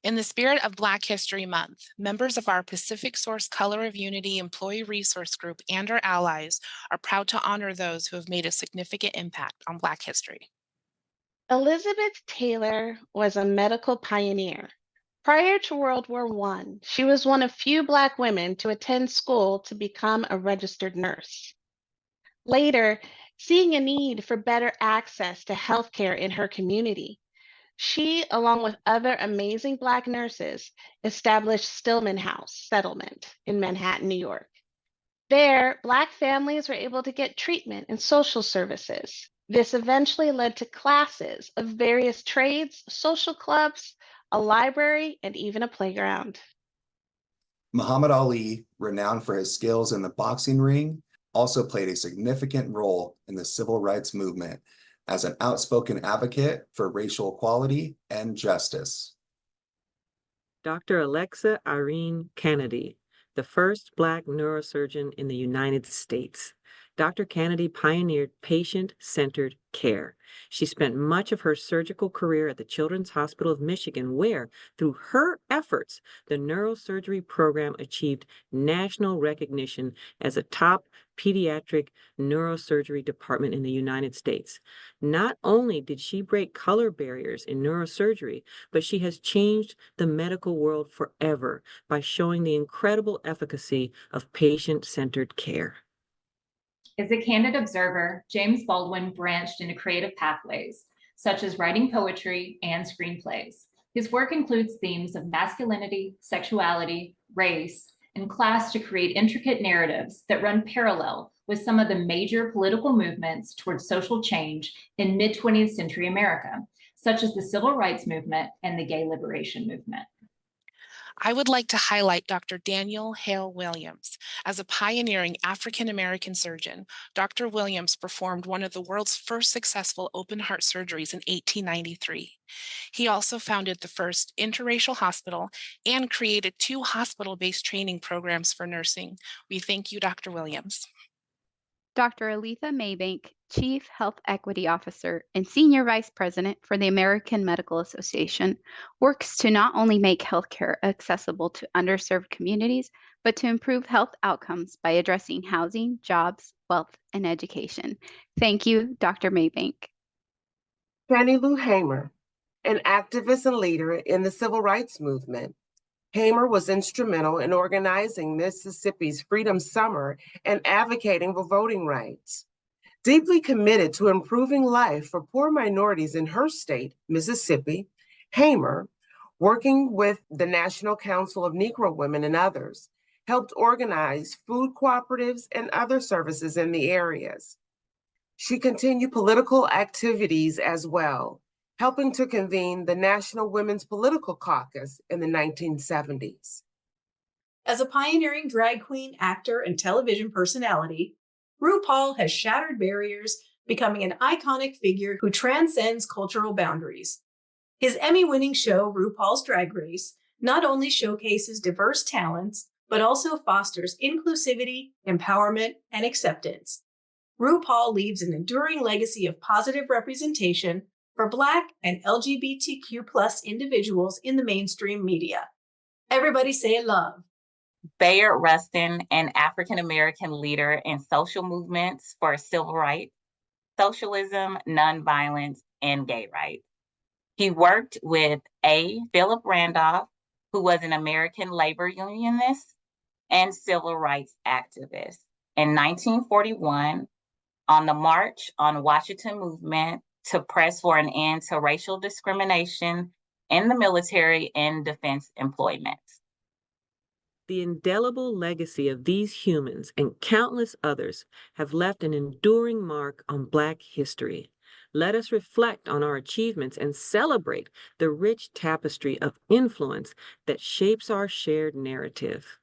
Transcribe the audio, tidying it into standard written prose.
In the spirit of Black History Month, members of our PacificSource Color of Unity Employee Resource Group and our allies are proud to honor those who have made a significant impact on Black history. Elizabeth Taylor was a medical pioneer. Prior to World War I, she was one of few Black women to attend school to become a registered nurse. Later, seeing a need for better access to healthcare in her community, she, along with other amazing Black nurses, established Stillman House Settlement in Manhattan, New York. There, Black families were able to get treatment and social services. This eventually led to classes of various trades, social clubs, a library, and even a playground. Muhammad Ali, renowned for his skills in the boxing ring, also played a significant role in the civil rights movement as an outspoken advocate for racial equality and justice. Dr. Alexa Irene Kennedy, the first Black neurosurgeon in the United States. Dr. Kennedy pioneered patient-centered care. She spent much of her surgical career at the Children's Hospital of Michigan, where, through her efforts, the neurosurgery program achieved national recognition as a top pediatric neurosurgery department in the United States. Not only did she break color barriers in neurosurgery, but she has changed the medical world forever by showing the incredible efficacy of patient-centered care. As a candid observer, James Baldwin branched into creative pathways, such as writing poetry and screenplays. His work includes themes of masculinity, sexuality, race, and class to create intricate narratives that run parallel with some of the major political movements towards social change in mid-20th century America, such as the Civil Rights Movement and the Gay Liberation Movement. I would like to highlight Dr. Daniel Hale Williams. As a pioneering African American surgeon, Dr. Williams performed one of the world's first successful open heart surgeries in 1893. He also founded the first interracial hospital and created 2 hospital-based training programs for nursing. We thank you, Dr. Williams. Dr. Aletha Maybank, Chief Health Equity Officer and Senior Vice President for the American Medical Association, works to not only make healthcare accessible to underserved communities, but to improve health outcomes by addressing housing, jobs, wealth, and education. Thank you, Dr. Maybank. Fannie Lou Hamer, an activist and leader in the civil rights movement. Hamer was instrumental in organizing Mississippi's Freedom Summer and advocating for voting rights. Deeply committed to improving life for poor minorities in her state, Mississippi, Hamer, working with the National Council of Negro Women and others, helped organize food cooperatives and other services in the areas. She continued political activities as well, helping to convene the National Women's Political Caucus in the 1970s. As a pioneering drag queen, actor, and television personality, RuPaul has shattered barriers, becoming an iconic figure who transcends cultural boundaries. His Emmy-winning show, RuPaul's Drag Race, not only showcases diverse talents, but also fosters inclusivity, empowerment, and acceptance. RuPaul leaves an enduring legacy of positive representation for Black and LGBTQ+ individuals in the mainstream media. Everybody say love. Bayard Rustin, an African-American leader in social movements for civil rights, socialism, nonviolence, and gay rights. He worked with A. Philip Randolph, who was an American labor unionist and civil rights activist. In 1941, on the March on Washington movement to press for an end to racial discrimination in the military and defense employment. The indelible legacy of these humans and countless others have left an enduring mark on Black history. Let us reflect on our achievements and celebrate the rich tapestry of influence that shapes our shared narrative.